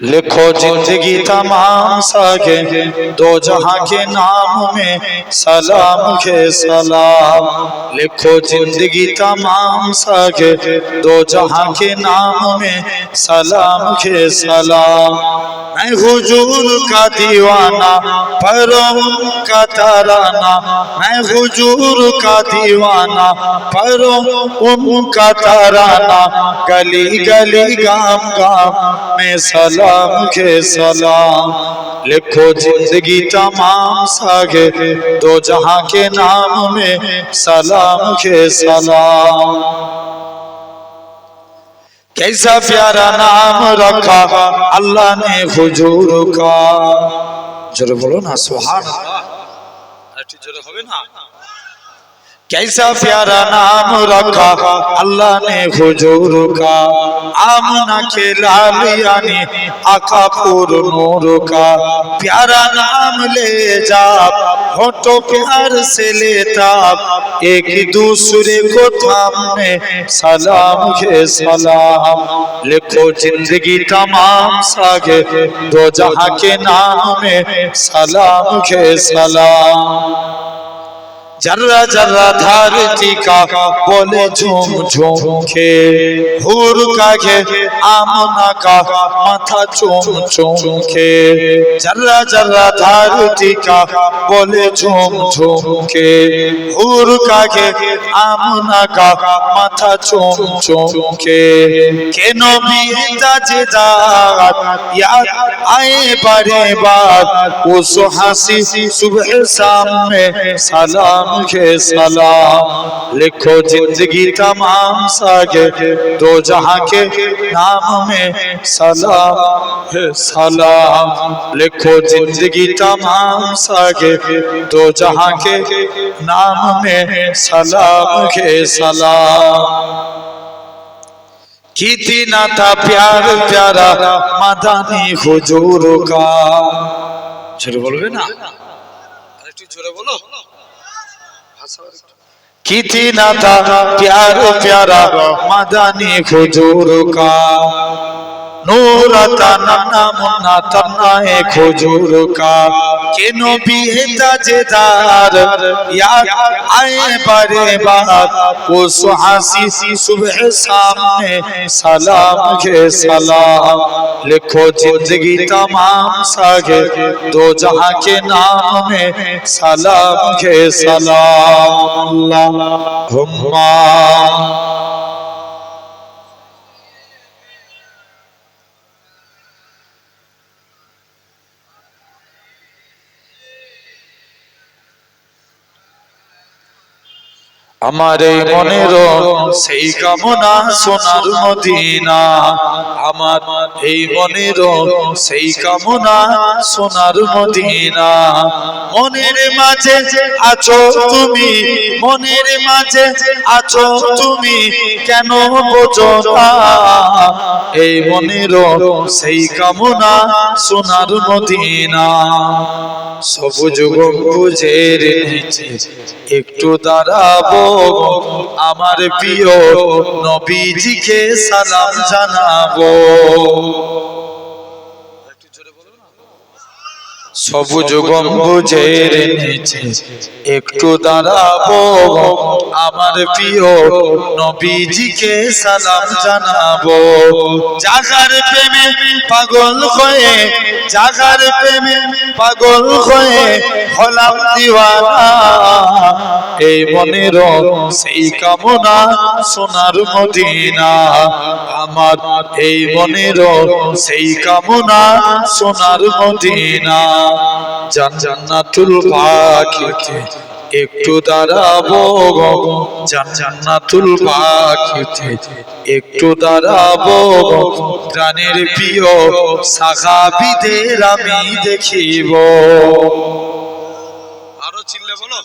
लिखो जिंदगी तमाम सागे दो जहां के नाम में सलाम के सलाम। लिखो जिंदगी तमाम सागे दो जहां के नाम में सलाम के सलाम। मैं हुजूर का दीवाना परों का तराना, मैं हुजूर का दीवाना परों उनका तराना। गली गली गाम गाम में सलाम के सलाम। लिखो जिंदगी तमाम सागे दो जहां के नाम में सलाम के सलाम। कैसा प्यारा नाम रखा अल्लाह ने हुजूर का। जोरे बोलो ना सुभान अल्लाह। जोरे होवे ना। कैसा प्यारा नाम रखा अल्लाह ने हुजूर का। आमना के लाल यानी आका पुर नूर का। प्यारा नाम ले जा होठों प्यार से लेता, एक दूसरे को थामने सलाम के सलाम। लिखो जिंदगी तमाम सागे दो जहां के नाम में सलाम के सलाम। जर्रा जर्रा धरती का बोले झूम झूम के, हूर का घे आमना का माथा चूम चूम के। जर्रा जर्रा धरती का बोले झूम झूम के, हूर का घे आमना का माथा चूम चूम के। के नबी ताजदार याद आए बारे बार, उस हंसी सुबह शाम में सलाम के सलाम। लिखो जिंदगी तमाम सागे दो जहां के नाम में सलाम है सलाम। लिखो जिंदगी तमाम सागे दो जहां के नाम में सलाम के सलाम। कितना था प्यार प्यारा मदानी हुजूर का। जोरे बोलबे ना, আরেকটু জোরে বলো। कितना था प्यार प्यारा मदानी हुजूर का। नूर तन्ना मुन्ना तन्ना एक हुजूर का। के नबी ताजदार याद आए बारे बार, उस हंसी सुबह सामने सलाम के सलाम। लिखो जिंदगी तमाम सागे दो जहां के नाम में सलाम के सलाम। अल्लाहुम्मा हमारे मनेरो সেই কামনা সোনার মদিনা। আমার এই মনেরো সেই কামনা সোনার মদিনা। মনের মাঝে আছো তুমি, মনের মাঝে আছো তুমি, কেন বোঝো না এই মনেরো সেই কামনা সোনার মদিনা। সবুজ গম্বুজের নিচে একটু দাঁড়াবো, আমার প্রিয় নবীজিকে সালাম জানাবো। সবুজ গম্বুজের নিচে একটু দাঁড়াবো, আমার প্রিয় নবীজিকে সালাম জানাবো। জাগার প্রেমে পাগল হয়ে, জাগার প্রেমে পাগল হয়ে হলাম দিওয়ানা। এই মনের সেই কামনা সোনার মদিনা। আমার এই মনের সেই কামনা সোনার মদিনা। জান্নাতুল বাকিতে একটু দাঁড়াবো, জান্নাতুল বাকিতে একটু দাঁড়াবো। প্রাণের প্রিয় সাহাবীদের আমি দেখিব। আরো চিল্লে বলো।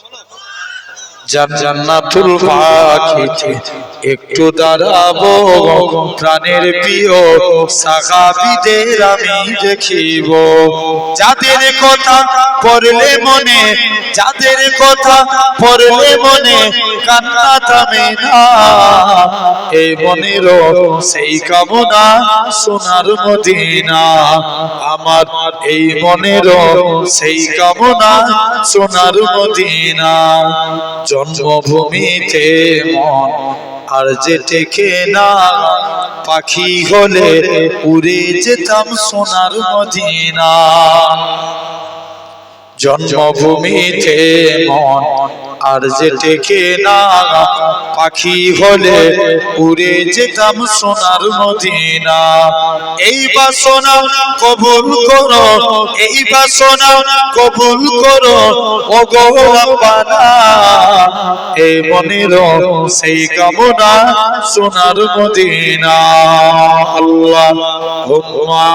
জান্নাতুল বাকিতে একটু দাঁড়াবো, প্রাণের প্রিয় সাহাবীদের আমি দেখিব। যাদের কথা পড়লে মনে যাদের কথা পড়লে মনে কান্না থামে না, এই মনেরও সেই কামনা সোনার মদিনা। আমার এই মনেরও সেই কামনা সোনার মদিনা। জন্মভূমিতে মন আর যে টেকে না, পাখি হলে উড়ে যেতাম সোনার মদিনা। জন্মভূমিতে মন আর যে টেকে না, পাখি হলে উড়ে যেতাম সোনার মদিনা। এই বাসনা কবুল করো, এই বাসনা কবুল করো ওগো রাব্বানা। এই মনেরও সেই কামনা সোনার মদিনা। আল্লাহুম্মা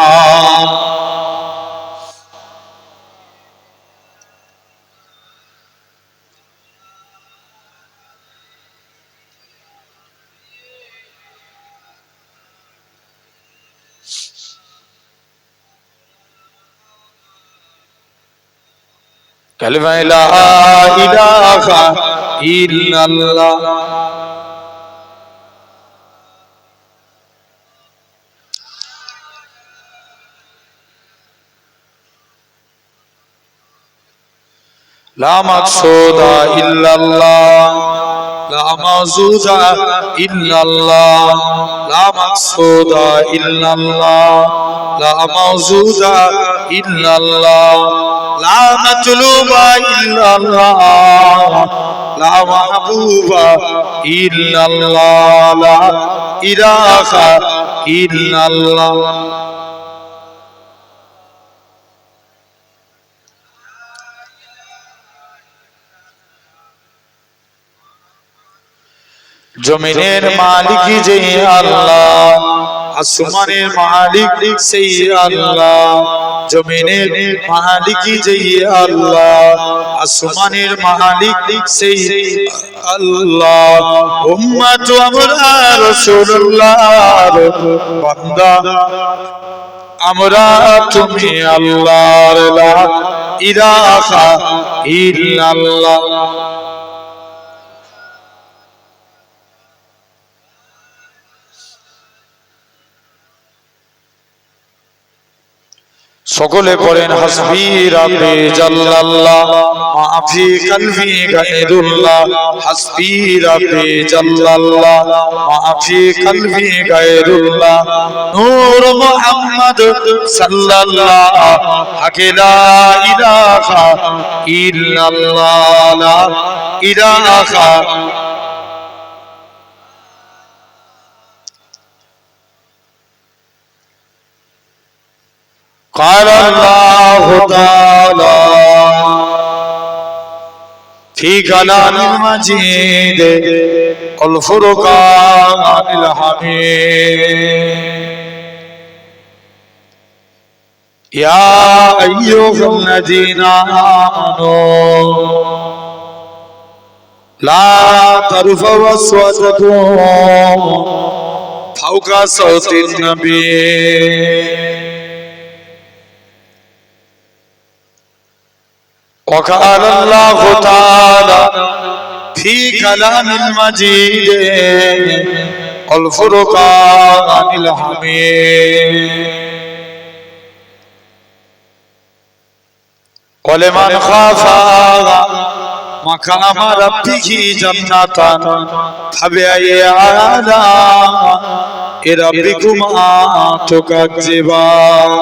কালিমা লা ইলাহা ইল্লাল্লাহ। লা মাকসুদা ইল্লাল্লাহ, লা মাওজুদা ইল্লাল্লাহ, লা মাকসুদা ইল্লাল্লাহ, লা মাওজুদা ইল্লাল্লাহ, লা মাতলুবা ইল্লাল্লাহ, লা মাহবুবা ইল্লাল্লাহ, লা ইলাহা ইল্লাল্লাহ। জমিনের মালিক যে আল্লাহ, আসমানের মালিক সেই আল্লাহ। জমিনের মালিক যে আল্লাহ, আসমানের মালিক সেই আল্লাহ। উম্মত আমরা রাসূলুল্লাহর বান্দা, আমরা তুমি আল্লাহর, লা ইলাহা ইল্লাল্লাহ। সকলে পড়েন হাসবি রাব্বি জাল্লাল্লাহ, মাফি কলবি গায়রুল্লাহ। হাসবি রাব্বি জাল্লাল্লাহ, মাফি কলবি গায়রুল্লাহ। নূর মুহাম্মদ সাল্লাল্লাহ, হাকে লা ইলাহা ইল্লাল্লাহ, লা ইলাহা। قال الله تعالى في كلام المجيد والفرقان الحميد يا أيها الذين آمنوا لا ترفعوا أصواتكم فوق صوت النبي وقال الله تعالى في كلام المجيد والفرقان الحميد ولمن خاف مقام ربه جنتان فبأي آلاء ربكما تكذبان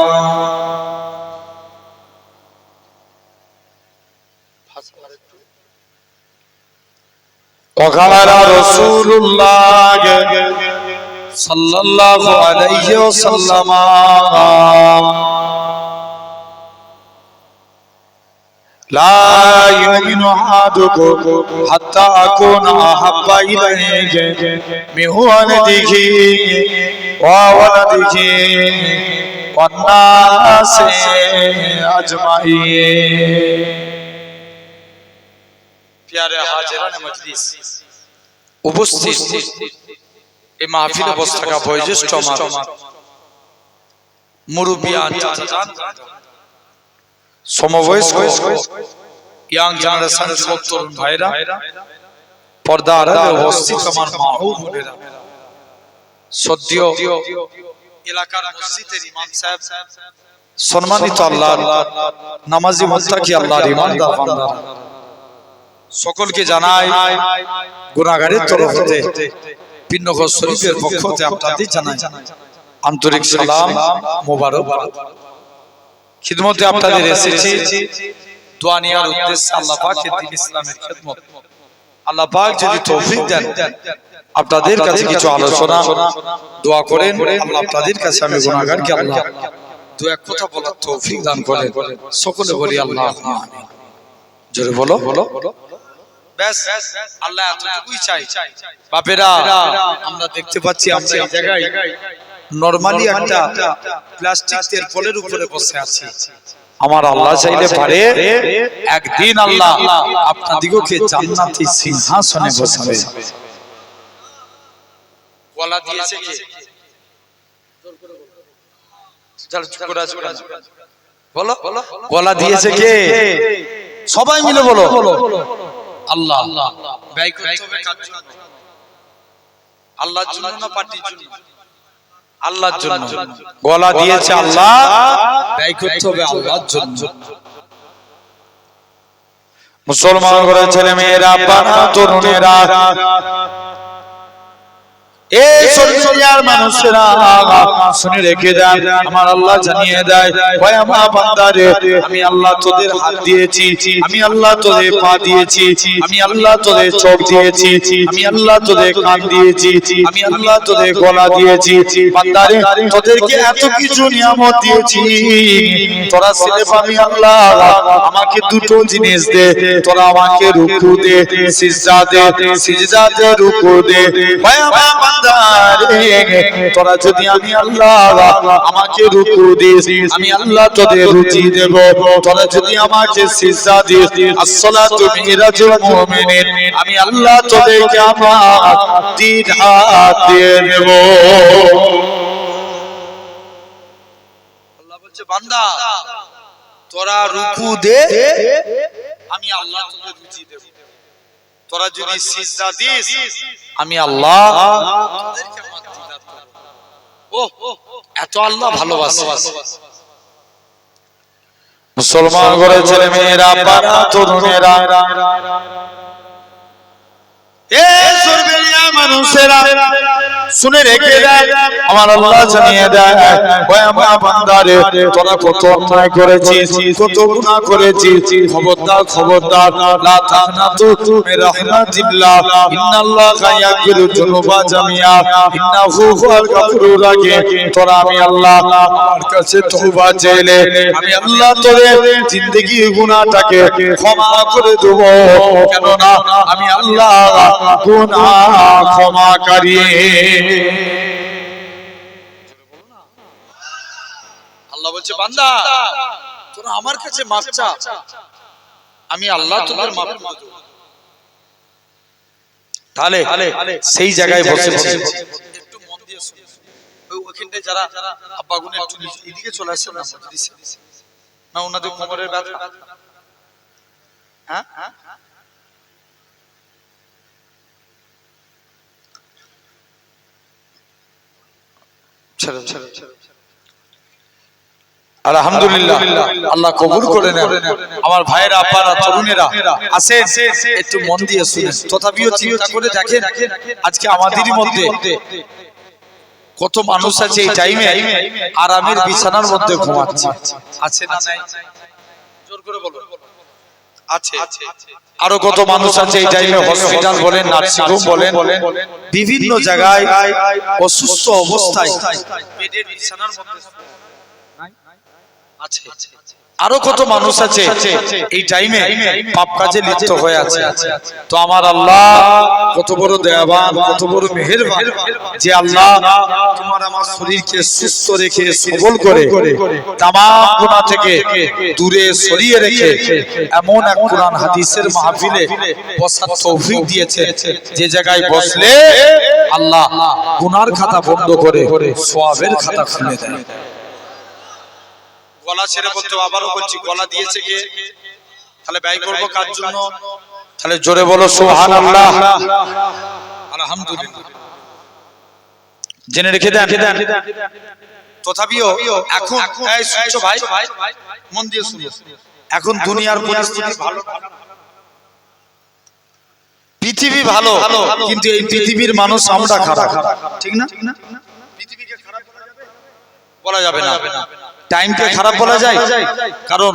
وقال رسول الله صلى الله عليه وسلم لا يؤمن أحدكم حتى أكون أحب إليه من ولده وولده والناس أجمعين প্যারে হাজিরানে মজলিস উপস্থিত এই মাহফিলে বসে থাকা বয়োজ্যেষ্ঠ আমার মুরব্বিয়ান চাচাজান সমবয়স্ক ইয়াং জেনারেশন যুবক তরুণ ভাইরা, পর্দা আড়ালে উপস্থিত আমার মা ও বোনেরা, সদ্য এলাকার মসজিদের ইমাম সাহেব, সম্মানিত আল্লাহর নামাজি মুত্তাকি আল্লাহর ইমানদার বান্দারা, সকলকে জানাই গুনাহগারের তরফ হতে পিন্নগর শরীফের পক্ষ হতে আপনাদের জানাই আন্তরিক সালাম মোবারকবাদ। খিদমতে আপনাদের এসেছি দোয়া নেওয়ার উদ্দেশ্যে। আল্লাহ পাকের দ্বীন ইসলামের খিদমত, আল্লাহ পাক যদি তৌফিক দেন আপনাদের কাছে কিছু আলোচনা দোয়া করেন। আল্লাহ আপনাদের কাছে আমি গুনাহগারকে আল্লাহ দু এক কথা বলার তৌফিক দান করেন। সকলে বলি আল্লাহুম্মা আমিন। জোরে বলো। ব্যাস, আল্লাহ এতটুকুই চাই। বাপেরা, আমরা দেখতে পাচ্ছি আমরা এই জায়গায় নরমালি একটা প্লাস্টিক তেরপলের উপরে বসে আছি। আমার আল্লাহ চাইলে পারে একদিন আল্লাহ আপনাদিগকে জান্নাতি সিংহাসনে বসাবে। গলা দিয়েছে কে? বলো, গলা দিয়েছে কে? সবাই মিলে বলো আল্লাহ। ব্যয় করতে হবে কার জন্য? আল্লাহর জন্য না পার্টির জন্য? আল্লাহর জন্য। গলা দিয়েছে আল্লাহ, ব্যয় করতে হবে আল্লাহর জন্য। মুসলমান ঘরের ছেলে মেয়েরা, বাবা তরুণেরা, এই দুনিয়ার মানুষেরা শুনে রেখে দেন, আমার আল্লাহ জানিয়ে দেয়, ওই আমার বান্দারে, আমি আল্লাহ তোদের হাত দিয়েছি, আমি আল্লাহ তোদের পা দিয়েছি, আমি আল্লাহ তোদের চোখ দিয়েছি, আমি আল্লাহ তোদের কান দিয়েছি, আমি আল্লাহ তোদের গলা দিয়েছি। বান্দারে, তোদেরকে এত কিছু নিয়ামত দিয়েছি, তোরা ছেলে পাবি আল্লাহ আমাকে দুটো জিনিস দে, তোরা আমাকে রুকু দে, সিজদা দে, সিজদা দে, রুকু দে। ওই আমার তোরা যদি আমি আল্লাহ আমাকে রুকু দিস, আমি আল্লাহ তোদের রুচি দেব। তোরা যদি আমাকে সিজদা দিস, আসসালাতু মিরাজুল মুমিনিন, আমি আল্লাহ তোদেরকে আমার দিন হাত দিয়ে দেব। আল্লাহ বলছে, বান্দা তোরা রুকু দে, আমি আল্লাহ তোদের রুচি দেব। তোরা যদি সিজদা দিস, আমি আল্লাহ তোদেরকে আমার দিদার দেব। ওহ, এত আল্লাহ ভালোবাসে। মুসলমান ঘরের ছেলে মেয়েরা, বাবা তরুণেরা, মানুষেরা শুনে রেখে দেয়, আমার আল্লাহ জানিয়ে দেয়, ওই আমার বান্দারে, তোরা কত অন্যায় করেছিস, কত গুনাহ করেছিস, খবরদার খবরদার, লা তাকনাতু মির রাহমাতিল্লাহ, ইন্নাল্লাহা ইয়াগফিরু যুনুবা জামিআ, ইন্নাহু হুয়াল গফুরুর রাহিম। তোরা আমি আল্লাহ আমার কাছে তওবা চাইলে, আমি আল্লাহ তোদের জিন্দেগির গুনাহটাকে ক্ষমা করে দেব, কেন না আমি আল্লাহ গুনাহ ক্ষমাকারী। আল্লাহ বলছে, বান্দা তোরা আমার কাছে মাফ চা, আমি আল্লাহ তোদের মাফ করে দেব। তাহলে সেই জায়গায় বসে বসে একটু মন দিয়ে শুনুন। ওই ওখানটায় যারা আব্বাগুনে একটু এদিকে চলে আসছে না, না ওনাদের কোমরের ব্যথা, হ্যাঁ আলহামদুলিল্লাহ, আল্লাহ কবুল করে নেন। আমার ভাইরা, আপারা, তরুণেরা আসেন, একটু মন দিয়ে শুনেন। তথাপিও চিন্তা করে দেখেন, আজকে আমাদেরই মধ্যে কত মানুষ আছে এই টাইমে আরামের বিছানার মধ্যে ঘুমাচ্ছে। আছে না নাই? জোর করে বলো। আছে। আরো কত মানুষ আছে এই টাইমে হসপিটাল বলেন, নার্সিংহোম বলেন, বিভিন্ন জায়গায় অসুস্থ অবস্থায় বেডের বিছানার মধ্যে আছে। আরো কত মানুষ আছে এই টাইমে পাপ কাজে লিপ্ত হয়ে আছে। তো আমার আল্লাহ কত বড় দয়াবান, কত বড় মেহেরবান, যে আল্লাহ তোমার আমার শরীরকে সুস্থ রেখে সবল করে তামাম গুনাহ থেকে দূরে সরিয়ে রেখে এমন এক কোরআন হাদিসের মাহফিলে বসার তৌফিক দিয়েছে, যে জায়গায় বসলে আল্লাহ গুনার খাতা বন্ধ করে সওয়াবের খাতা খুলে দেয়। গলা ছেড়ে বলতে, আবারও বলছি, গলা দিয়েছে কে? তাহলে ব্যয় করব কার জন্য? তাহলে জোরে বলো সুবহানাল্লাহ, আলহামদুলিল্লাহ। জেনে রেখে দেন, তথাপিও এখন এই শুনছো ভাই, মন দিয়ে শুনো, এখন দুনিয়ার পরিস্থিতি ভালো, পৃথিবী ভালো, কিন্তু এই পৃথিবীর মানুষ আমরা খারাপ, ঠিক না? পৃথিবীকে খারাপ বলা যাবে না, টাইমকে খারাপ বলা যায়? কারণ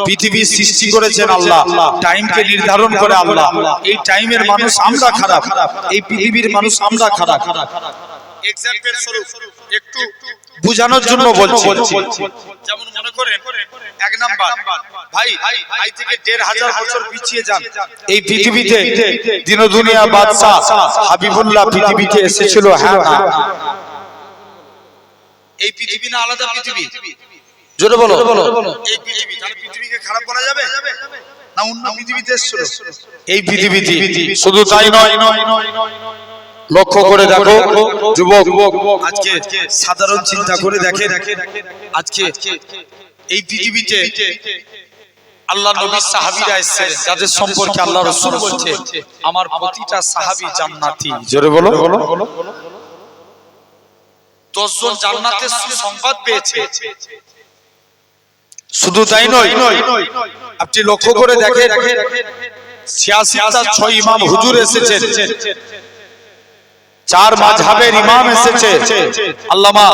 পৃথিবী সৃষ্টি করেছেন আল্লাহ, টাইমকে নির্ধারণ করে আল্লাহ। এই টাইমের মানুষ আমরা খারাপ, এই পৃথিবীর মানুষ আমরা খারাপ। এক্সাম্পল স্বরূপ একটু বোঝানোর জন্য বলছি। যেমন মনে করেন এক নাম্বার ভাই, আজ থেকে ১৫০০ বছর পিছিয়ে যান, এই পৃথিবীতে দিন দুনিয়া বাদশা হাবিবুল্লাহ পৃথিবীতে এসেছিল, হ্যাঁ না? এই পৃথিবী না আলাদা পৃথিবী? জোরে বলো। এই পৃথিবী, তাহলে পৃথিবীকে খারাপ বলা যাবে না? অন্য পৃথিবীতে এসেছিল, এই পৃথিবীতে। শুধু তাই নয়, লক্ষ্য করে দেখো যুবক, আজকে সাধারণ চিন্তা করে দেখেন, আজকে এই পৃথিবীতে আল্লাহ নবী সাহাবীরা এসেছেন, যাদের সম্পর্কে আল্লাহ রাসূল বলছে আমার প্রতিটা সাহাবী জান্নাতি। জোরে বলো। ১০ জন জান্নাতের সুসংবাদ পেয়েছে। শুধু তাই নয়, আপনি লক্ষ্য করে দেখেন ৮৬টা ৬ ইমাম হুজুর এসেছেন, ৪ মাযহাবের ইমাম এসেছে, আল্লামা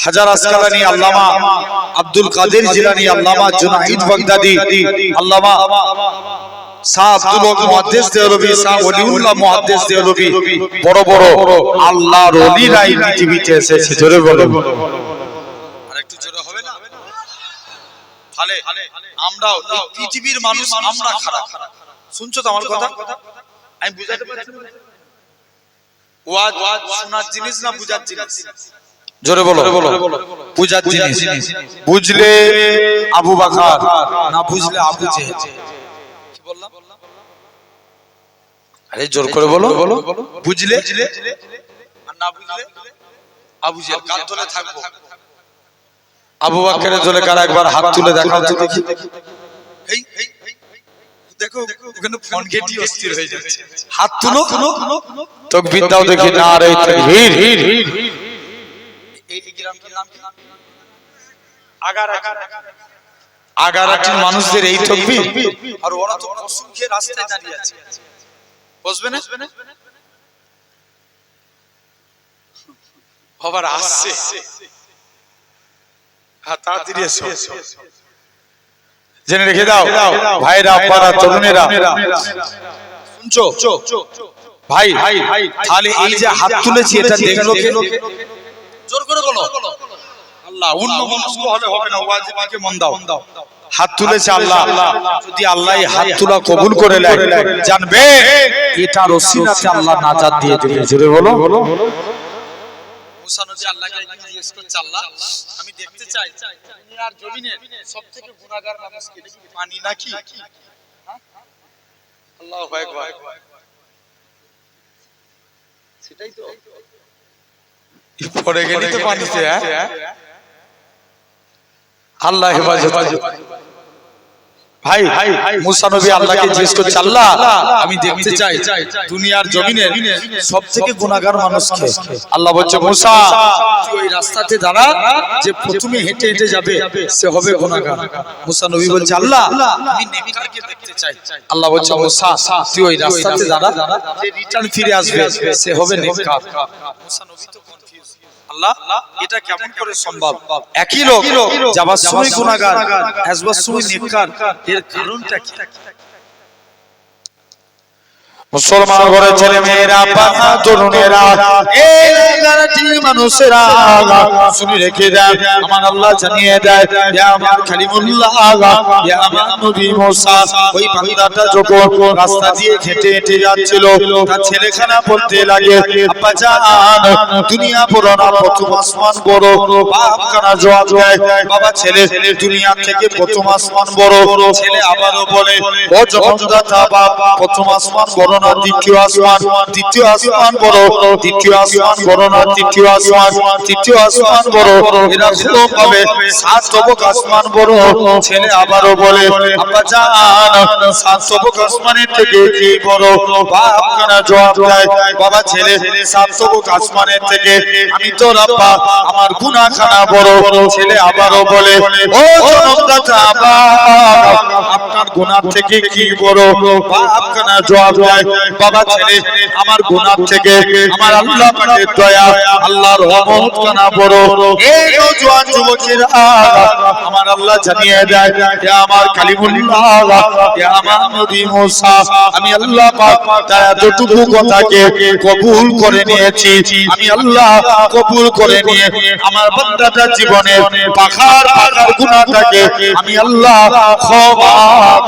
হাজার আসকালানী, আল্লামা আব্দুল কাদের জিলানী, আল্লামা জুনাইদ বাগদাদি, আল্লামা শাহ আব্দুল হক মুহাদ্দিস দেওলভী, শাহ ওলিউল্লাহ মুহাদ্দিস দেওলভী, বড় বড় আল্লাহর ওলিরা এই পৃথিবীতে এসেছে। জোরে বলো, আরেকটু জোরে হবে না? তাহলে আমরাও এই পৃথিবীর মানুষ আমরা খারাপ। শুনছো তো আমার কথা? আমি বুঝাতে পারছি না? ওয়াজ শোনার জিনিস না বুঝার জিনিস? জোরে বলো। বুঝার জিনিস। বুঝলে আবু বকর, না বুঝলে আবু জেহেল। কি বললাম? আরে জোর করে বলো। বুঝলে আর না বুঝলে আবু জেহেল। কার দলে থাকবো? আবু বকরের দলে কারা? একবার হাত তুলে দেখাও তো দেখি। এই দেখো ওখানে ফোন ঘেটি অস্থির হয়ে যাচ্ছে। হাত তুলো, তাকবীর দাও দেখি। নারে তাকবীর। এই গ্রামটার নাম কি? আগারাটির মানুষদের এই তাকবীর। আর ওরা তো অসংখ্য রাস্তায় দাঁড়িয়ে আছে, বুঝবে না? আবার আসছে, হ্যাঁ তাড়াতাড়ি এসো। জেনে রেখে দাও ভাইরা, আব্বারা, তরুণেরা, শুনছো ভাই? তাহলে এই যে হাত তুলেছি, এটা দেখলো কে? জোর করে বলো। আল্লাহ। অন্য মানুষ হলে হবে না, ওয়াজিবকে মন দাও। হাত তুলেছে আল্লাহ। যদি আল্লাহ এই হাত তোলা কবুল করে নেয়, জানবে এটা রসিলাতে আল্লাহ নাজাত দিয়ে দেবে। জোরে বলো। মুসা নবী আল্লাহকে জিজ্ঞেস করছে, আল্লাহ আমি দেখতে চাই দুনিয়ার জমিনের সবথেকে গুনাহগার মানুষ কে, পানি নাকি? আল্লাহু আকবার। সেটাই তো পড়ে গেলি তো পানিতে। আল্লাহ হেফাজত। ভাই মুসা নবী আল্লাহকে জিজ্ঞেস করছে, আল্লাহ আমি দেখতে চাই দুনিয়ার জমিনের সবথেকে গুনাহগার মানুষ কে? আল্লাহ বলছে, মুসা তুই ওই রাস্তাতে দাঁড়া, যে প্রথমে হেঁটে হেঁটে যাবে সে হবে গুনাহগার। মুসা নবী বলছে, আল্লাহ আমি নেককারকে দেখতে চাই। আল্লাহ বলছে, মুসা তুই ওই রাস্তাতে দাঁড়া, যে রিটার্ন ফিরে আসবে সে হবে নেককার। মুসা নবী তো কনফিউজ, আল্লাহ এটা কেমন করে সম্ভব? একই লোক যাবার সময় গুনাহগার, আসবার সময় নেককার, এর কারণটা কি? মুসলমান ঘরে ছেলে মেয়েরা, বাবা তরুণেরা, এই এলাকার মানুষেরা শুনে রেখে দেয়, আমার আল্লাহ জানিয়ে দেয়, ইয়া আমার কালিমুল্লাহ, ইয়া আমার নবী মুসা। ওই বান্দাটা যখন রাস্তা দিয়ে হেঁটে হেঁটে যাচ্ছিল, তার ছেলেখানা বলতে লাগে, আব্বা জান দুনিয়া বড় না প্রথম আসমান বড়? বাপ কানা জবাব দেয়, বাবা ছেলে দুনিয়া থেকে প্রথম আসমান বড়। ছেলে আবারও বলে, ও জগন্নাথ বাপ প্রথম আসমান বড় না দ্বিতীয় আসমান, দ্বিতীয় আসমান বড়, দ্বিতীয় আসমান বড় না তৃতীয় আসমান, তৃতীয় আসমান বড়। এরকম ভাবে সাত তবক আসমান বড়। ছেলে আবারও বলে আব্বা জান সাত তবক আসমানের থেকে কি বড়? বাপ কেনা জবাব দেয় বাবা ছেলে সাত তবক আসমানের থেকে আমি তোর আব্বা আমার গুনাহখানা বড়। ছেলে আবারও বলে ও জনমদাতা আব্বা আপনার গুনাহ থেকে কি বড়? বাপ কেনা জবাব দেয় বাবা ছেলে আমার গুনাহ থেকে আমার আল্লাহ পাকের দয়া আল্লাহর রহমত কেনা বড়। এই নওজোয়ান যুবকেরা আমার আল্লাহ জানিয়ে দেয় ইয়া আমার কালিমুল্লাহ ইয়া আমার নবী মুসা আমি আল্লাহ পাক তার এতটুকু কথাকে কবুল করে নিয়েছি। আমি আল্লাহ কবুল করে নিয়ে আমার বান্দাটার জীবনের পাখার পাখার গুনাহটাকে আমি আল্লাহ ক্ষমা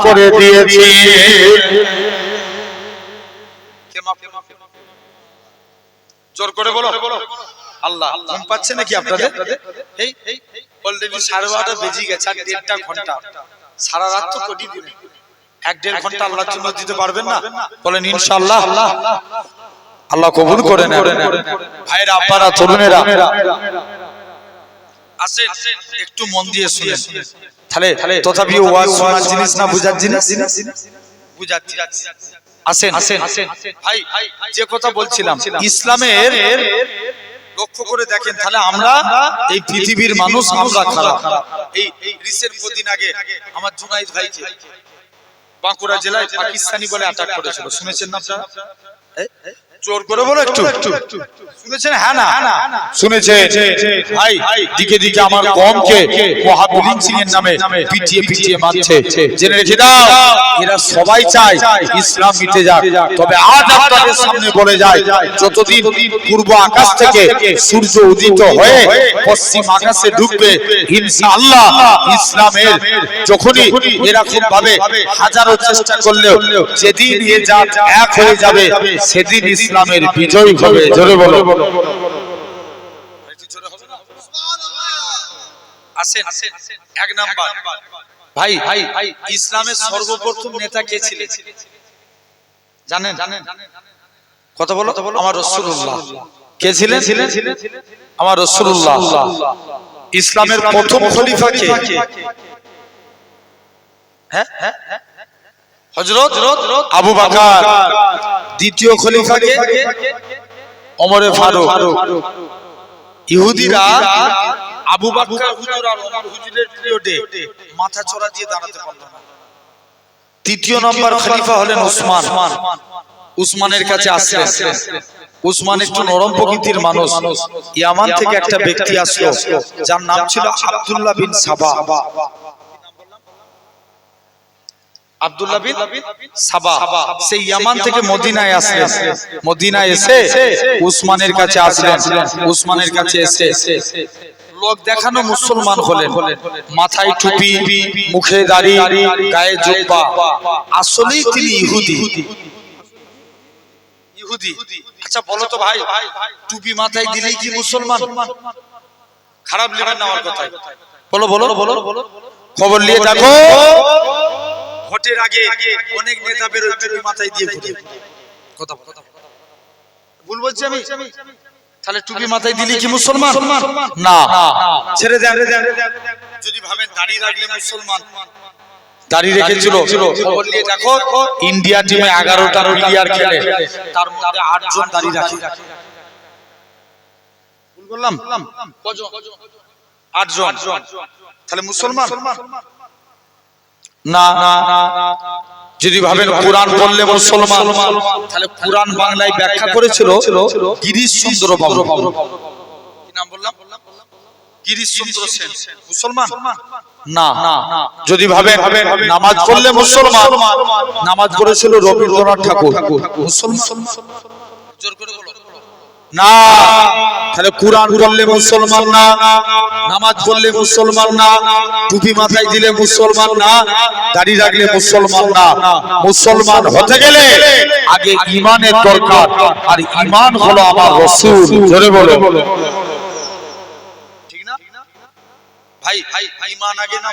করে দিয়েছি। জোর করে বলো আল্লাহ। ঘুম পাচ্ছে নাকি আপনাদের? এই অলরেডি 12:30 বেজে গেছে, আর 1.5 ঘন্টা। সারা রাত তো কোটি দিন, 1-1.5 ঘন্টা আল্লাহর জন্য দিতে পারবেন না? বলেন ইনশাআল্লাহ। আল্লাহ কবুল করে নেন। ভাইরা আপনারা তরুণেরা আসেন একটু মন দিয়ে শুনেন, তাহলে তথাপি ওয়াজ শোনার জিনিস না বুঝার জিনিস? বুঝার জিনিস। আসেন ভাই, যে কথা বলছিলাম ইসলামের লক্ষ্য করে দেখেন, তাহলে আমরা এই পৃথিবীর মানুষ আমরা খারাপ। এই রিসেন্ট কদিন আগে আমার জুনাইদ ভাইকে বাঁকুড়া জেলায় পাকিস্তানি বলে অ্যাটাক করেছিল, শুনেছেন না আপনারা? জোর করে বলো একটু, শুনেছেন? হ্যাঁ না শুনেছেন? ভাই দিকে দিকে আমার কমকে ওয়াহাবুলিন সিং এর নামে পিটিয়ে মারছে। জেনে রেখে দাও এরা সবাই চায় ইসলাম মিটে যাক। তবে আজ আপনাদের সামনে বলে যায় যতদিন পূর্ব আকাশ থেকে সূর্য উদিত হয়ে পশ্চিম আকাশে ঢুকবে ইনশাআল্লাহ ইসলামের যখনই এরকম ভাবে হাজারো চেষ্টা করলেও যেদিন এ জাত এক হয়ে যাবে সেদিন ইসলামের বিজয় হবে। জোরে বলো। আসেন এক নাম্বার ভাই, ইসলামের সর্বপ্রথম নেতা কে ছিলেন জানেন? কথা বলো। আমার রাসূলুল্লাহ। কে ছিলেন? আমার রাসূলুল্লাহ। ইসলামের প্রথম খলিফা কে? হ্যাঁ হযরত আবু বকর। দ্বিতীয় খলিফা কে? ওমরে ফারুক। ইহুদিরা আবু বকর হুজুর আর ওমর হুজুরের পিরিয়ডে মাথা চড়া দিয়ে দাঁড়াতে পারল না। তৃতীয় নম্বর খলিফা হলেন উসমান। উসমানের কাছে আসলেন। উসমান একটু নরম প্রকৃতির মানুষ। ইয়ামান থেকে একটা ব্যক্তি আসলো যার নাম ছিল আব্দুল্লাহ বিন সাবা। আব্দুল্লাহ বিন সাবা সেই ইয়ামান থেকে মদিনায় আসলেন। মদিনায় এসে উসমানের কাছে আসলেন। উসমানের কাছে এসে লোক দেখানো মুসলমান হলেন। মাথায় টুপি, মুখে দাড়ি, গায়ে জুব্বা। আসলেই তিনি ইহুদি। আচ্ছা বলো তো ভাই, টুপি মাথায় দিলেই কি মুসলমান? খারাপ নেবেন না আমার কথায়। বলো খবর নিয়ে দেখো, ভোটের আগে অনেক নেতা বের হয়ে টুপি মাথায় দিয়ে ঘুরে। কথা ভুল বলছি আমি? তাহলে টুপি মাথায় দিলে কি মুসলমান? না, ছেড়ে দেন। যদি ভাবেন দাড়ি রাখলে মুসলমান, দাড়ি রেখেছিল। খবর নিয়ে দেখো, ইন্ডিয়া টিমে 11টা প্লেয়ার খেলে, তার মধ্যে 8 জন দাড়ি রাখে। ভুল বললাম? কজন? 8 জন। তাহলে মুসলমান না। যদি ভাবেন কোরআন পড়লে মুসলমান, তাহলে কোরআন বাংলায় ব্যাখ্যা করেছিল গিরিশ চন্দ্র বাবু। কি নাম বললাম? গিরিশ চন্দ্র সেন। মুসলমান না। যদি ভাবেন নামাজ পড়লে মুসলমান, নামাজ পড়েছিল রবীন্দ্রনাথ ঠাকুর। মুসলমান জোর করে বলো না। তাহলে কোরআন পড়লে মুসলমান না, নামাজ পড়লে মুসলমান না, টুপি মাথায় দিলে মুসলমান না, দাড়ি রাখলে মুসলমান না। মুসলমান হতে গেলে আগে ঈমানের দরকার, আর ঈমান হলো আমার রাসূল। জোরে বলো ঠিক না ভাই? ঈমান আগে না?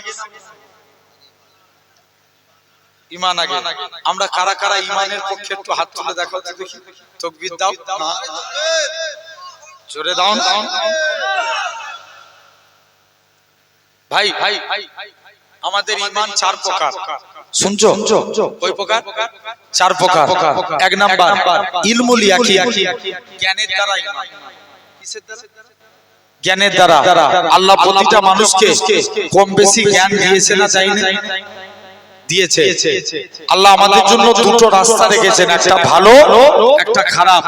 ঈমান আগে। আমরা কারা কারা ঈমানের পক্ষে একটু হাত তুলে দেখাও তো দেখি। তাকবীর দাও, জোরে দাও না ভাই। আমাদের ঈমান চার প্রকার, শুনছো? কয় প্রকার? চার প্রকার। এক নাম্বার ইলমুল ইয়াকিন, জ্ঞানের দ্বারা ঈমান। কিসের দ্বারা? জ্ঞানের দ্বারা। আল্লাহ প্রতিটা মানুষকে কম বেশি জ্ঞান দিয়েছে না চাইনি? দিয়েছে। আল্লাহ আমাদের জন্য দুটো রাস্তা রেখেছেন, একটা ভালো একটা খারাপ।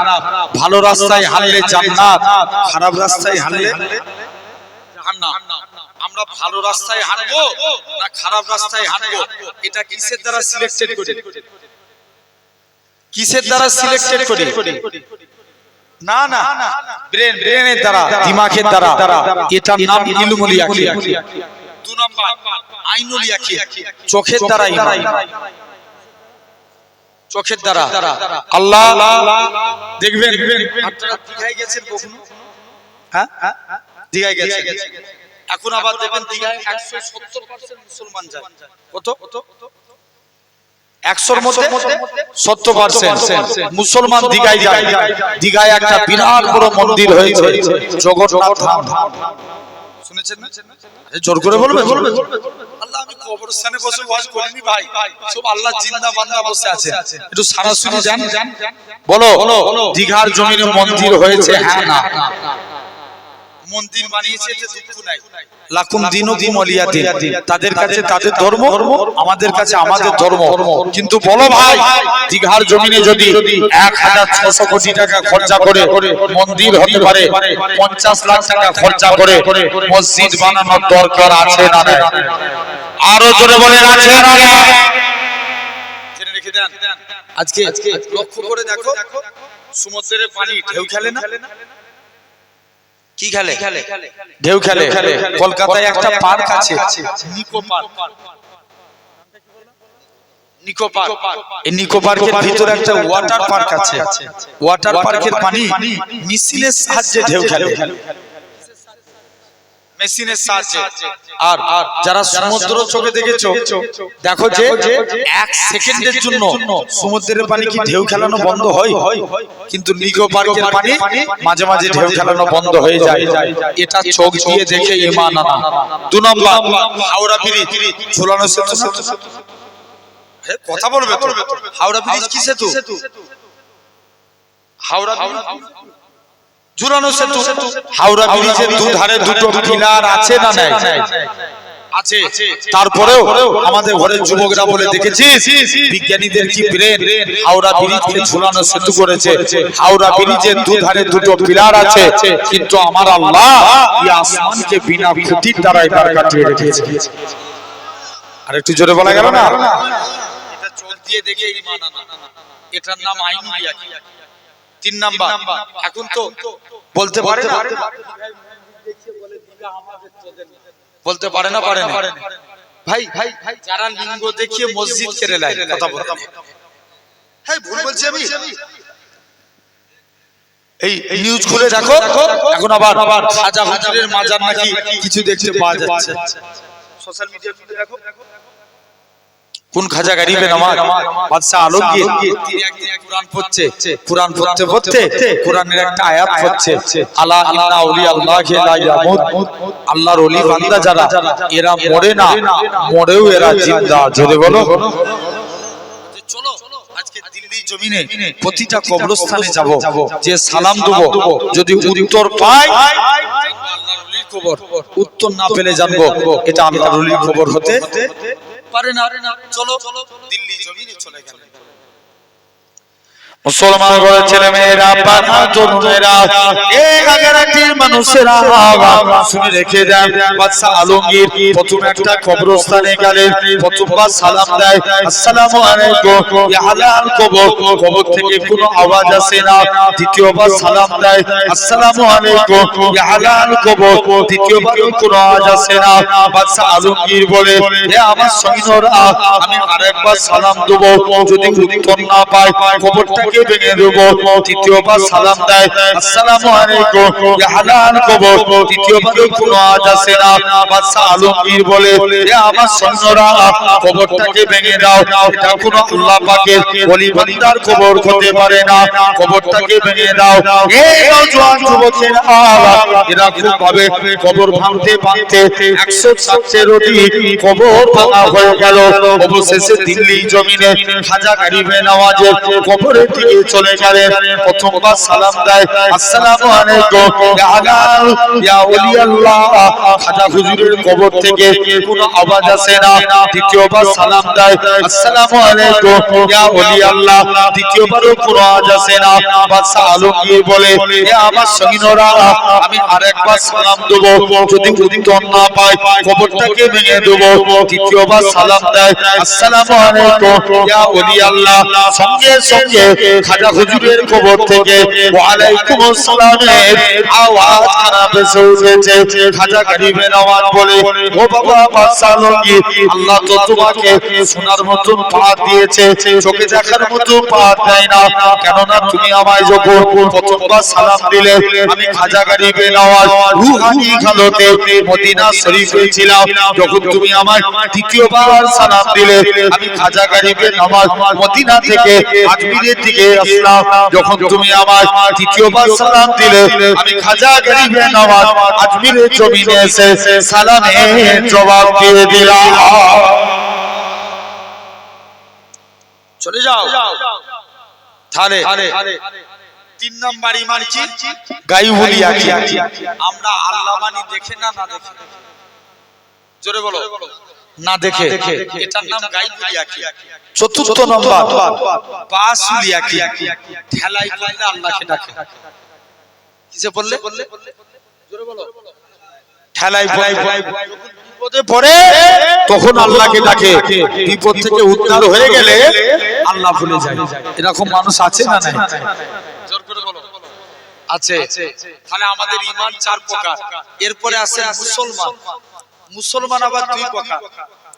ভালো রাস্তায় হাঁটলে জান্নাত, খারাপ রাস্তায় হাঁটলে জাহান্নাম। আমরা ভালো রাস্তায় হাঁটবো না খারাপ রাস্তায় হাঁটবো, এটা কিসের দ্বারা সিলেক্টেড করি? কিসের দ্বারা সিলেক্টেড করি? না না, ব্রেনের দ্বারা, দিমাগের দ্বারা। এটার নাম ইলমুল ইয়াকিন। দুই নাম্বার আইনুল ইয়াকিন, চোখের দ্বারা ঈমান। চোখের দ্বারা। আল্লাহ দেখবেন, আপনারা দীঘায় গেছেন কখনো? হ্যাঁ, দীঘায় গেছেন। এখন আবার দেখবেন দীঘায় 170% মুসলমান যায়। কত? 100-র মধ্যে 70% মুসলমান দীঘায় যায়। দীঘায় একটা বিরাট বড় মন্দির হয়েছে, জগন্নাথ ধাম। শুনেছেন না? জোর করে বলবে। আল্লাহ, আমি কবরস্থানে বসে ওয়াজ করিনি ভাই, সব আল্লাহ জিন্দা বান্দা বসে আছে। একটু সরাসরি জান বলো, দীঘার জমিনে মন্দির হয়েছে? হ্যাঁ না? মন্দির বানিয়েছে এতে দুঃখ নাই। লাকুম দীনুকুম ওয়ালিয়া দীন। তাদের কাছে তাদের ধর্ম, আমাদের কাছে আমাদের ধর্ম। কিন্তু বলো ভাই, দীঘার জমিনে যদি 1600 কোটি টাকা খরচা করে মন্দির হতে পারে, 50 লাখ টাকা খরচা করে মসজিদ বানানোর দরকার আছে না নাই? আরো জোরে বলেন আছে না নাই? জেনে রেখে দেন। আজকে লক্ষ্য করে দেখো, সমুদ্রের পানি ঢেউ খেলে না? কি খেলে? ঢেউ খেলে। কলকাতায় একটা পার্ক আছে, নিকো পার্ক। নিকো পার্ক। এই নিকো পার্কের ভিতরে একটা ওয়াটার পার্ক আছে। ওয়াটার পার্কের পানি মেশিনের সাহায্যে ঢেউ খেলে, মেশিনের সাহায্যে। আর যারা সমুদ্র চোখে দেখেছো, দেখো যে 1 সেকেন্ডের জন্য সমুদ্রের পানি কি ঢেউ খেলানো বন্ধ হয়? কিন্তু নিকো পার্কের পানি মাঝে মাঝে ঢেউ খেলানো বন্ধ হয়ে যায়। এটা চোখ দিয়ে দেখে ঈমান আনা। 2 নম্বর হাওড়া ব্রিজ, ঝুলানো সেতু। কথা বলবে তো? হাওড়া ব্রিজ কি সেতু? হাওড়া ঝুলানো সেতু। হাওড়া ব্রিজের দুধারে দুটো পিলার আছে না নাই? আছে। তারপরেও আমাদের ঘরের যুবকরা বলে দেখেছিস, বিজ্ঞানীদের কি ব্রেন, হাওড়া ব্রিজকে ঝুলানো সেতু করেছে। হাওড়া ব্রিজের দুধারে দুটো পিলার আছে, কিন্তু আমার আল্লাহ এই আসমানকে বিনা খুঁটির দ্বারাই পার কাটিয়ে রেখেছে। আর একটু জোরে বলা গেল না? এটা চোখ দিয়ে দেখে ঈমান আনা, এটার নাম আইনুল ইয়াকিন। 3 নাম্বার, এখন তো বলতে পারে না, বলতে পারে না, পারে না ভাই। যারা লিঙ্গ দেখিয়ে মসজিদ কেড়ে নেয়, কথা বলতে, হ্যাঁ ভুল বলছি আমি? এই নিউজ খুলে দেখো, এখন আবার খাজা হুজুরের মাজার নাকি কিছু দেখতে পাওয়া যাচ্ছে সোশ্যাল মিডিয়া খুলে দেখো। কোন খাজা গরিবে নামাজ বাদশা আলমগীর, তিনি একদিন কুরআন পড়ছে, কুরআন পড়তে পড়তে কুরআনের একটা আয়াত পড়ছে, আলা ইন্না আউলিয়া আল্লাহি লা ইয়ামুত। আল্লাহর ওলি বান্দা যারা, এরা মরে না, মরেও এরা জিন্দা। জোরে বলো। চলো আজকে দিল্লি জমিনে প্রতিটা কবরস্থানে যাব, যে সালাম দেব, যদি উত্তর পাই আল্লাহর ওলির খবর, উত্তর না পেলে জানবো এটা আল্লাহর ওলির খবর হতে পারে না। চলো দিল্লি জমিনে চলে গেল। মুসলমান ঘরের ছেলে মেয়েরা, পানা তরুণেরা, এই আগেরটির মানুষেরা শুনে রেখে দেন, বাদশা আলমগীর প্রথম একটা কবরস্থানে গেলেন, প্রথমবার সালাম দেয়, আসসালামু আলাইকুম ইয়া আহলাল কবর। কবর থেকে কোনো আওয়াজ আসে না। দ্বিতীয়বার সালাম দেয়, আসসালামু আলাইকুম ইয়া আহলাল কবর। দ্বিতীয়বারও কোনো আওয়াজ আসে না। বাদশা আলমগীর বলে, হে আমার সৈন্যরা, আমি আরেকবার সালাম দেব, যদি উত্তর না পাই কবরটাকে কবরটাকে ভেঙে দেব। তৃতীয়বার সালাম দেয়, আসসালামু আলাইকুম ইয়া হালাল কবর। তৃতীয়বার কোনো আওয়াজ আসে না। বাদশা আলমগীর বলে, এ আমার সৈন্যরা কবরটাকে ভেঙে দাও, এটা কোনো আল্লাহ পাকের ওলি বান্দার কবর হতে পারে না, কবরটাকে ভেঙে দাও। এই নওজোয়ান যুবকেরা এরা খুব ভাবে কবর ভাঙতে ভাঙতে 104 অধিক কবর ভাঙা হয়ে গেল। অবশেষে দিল্লি জমিনে খাজা গরিবে নওয়াজের কবরের দিকে চলে গেলেন। প্রথমবার সালাম দেয়, আসসালামু আলাইকুম ইয়া হালাল ইয়া ওলি আল্লাহ। খাজা হুজুরের কবর থেকে কোনো আওয়াজ আসে না। দ্বিতীয়বার সালাম দেয়, আসসালামু আলাইকুম ইয়া ওলি আল্লাহ। দ্বিতীয়বারও কোনো আওয়াজ আসে না। বাদশা আলমগীর বলে, এ আমার সৈন্যরা আমি আরেকবার সালাম দেব, যদি উত্তর না পাই কবরটাকে ভেঙে দেব। তৃতীয়বার সালাম দেয়, আসসালামু আলাইকুম ইয়া ওলি আল্লাহ। সঙ্গে সঙ্গে খাজা হুজুরের কবর থেকে ওয়া আলাইকুম আসসালামের আওয়াজ খারাপ এসে উঠেছে। খাজা গরিবে নওয়াজ বলে, ও বাবা বাদশা আলমগীর, আল্লাহ তো তোমাকে শোনার মতন পাওয়ার দিয়েছে, চোখে দেখার মতো পাওয়ার দেয় না। কেননা তুমি আমায় যখন প্রথমবার সালাম দিলে আমি খাজা গরিবে নওয়াজ রুহানি হালতে মদিনা শরীফে ছিলাম। যখন তুমি আমায় দ্বিতীয়বার সালাম দিলে আমি খাজা গরিবে নওয়াজ মদিনা থেকে আজমিরের দিকে আসলাম। যখন তুমি আমায় তৃতীয়বার সালাম দিলে আমি খাজা গরিবে নওয়াজ আজমিরের জমিনে এসে সালামের জবাব দিয়ে দিলাম। চলে যাও। তাহলে 3 নাম্বার ঈমান কি? গায়বুল ইয়াকিন। আমরা আল্লাহ মানি দেখে না দেখে? জোরে বলো, না দেখে। এটার নাম গায়বুল ইয়াকিন। চতুর্থ নাম্বার বাসুল ইয়াকিন। ঠেলাই করলে আল্লাহকে ডাকে। কিসে বললে? জোরে বলো। ঠেলাই বিপদে পড়ে তখন আল্লাহকে ডাকে। বিপদ থেকে উদ্ধার হয়ে গেলে আল্লাহ ভুলে যায়। এরকম মানুষ আছে না নাই? জোর করে বলো। আছে। তাহলে আমাদের ঈমান 4 প্রকার। এরপরে আছে মুসলমান। মুসলমান আবার 2 প্রকার,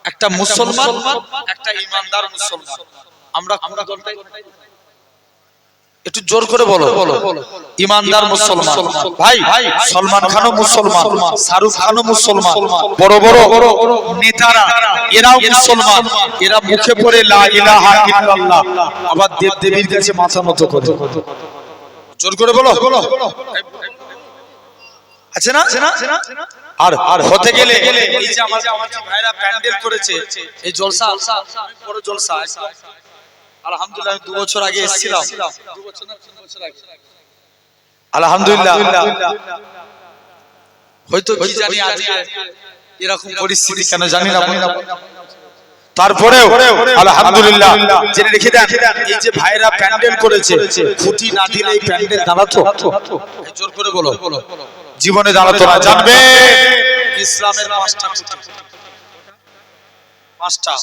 একটা মুসলমান, একটা ঈমানদার মুসলমান। আমরা কোন দলটাই? একটু জোর করে বলো। ঈমানদার মুসলমান। ভাই সলমান খানও মুসলমান, শাহরুখ খানও মুসলমান, বড় বড় নেতারা এরাও মুসলমান। এরা মুখে পড়ে লা ইলাহা ইল্লাল্লাহ, আবার দেব দেবীর কাছে মাথা নত করে। জোর করে বলো। আছে না? আর হতে গেলে এই যে আমার ভাইরা প্যান্ডেল করেছে, এই জলসা বড় জলসা। আলহামদুলিল্লাহ 2 বছর আগে এসেছিলাম। 2 বছর না 3 বছর আগে। আলহামদুলিল্লাহ। হয়তো কি জানি আজকে এরকম পরিস্থিতি কেন জানি না। তারপরেও আলহামদুলিল্লাহ জেনে রেখে দেন, এই যে ভাইরা প্যান্ডেল করেছে, খুঁটি না দিলে এই প্যান্ডেল দাঁড়াতো? জোর করে বলো। জীবনে দাঁড়াতো না। জানবে ইসলামের 5টা খুঁটি। 5টা।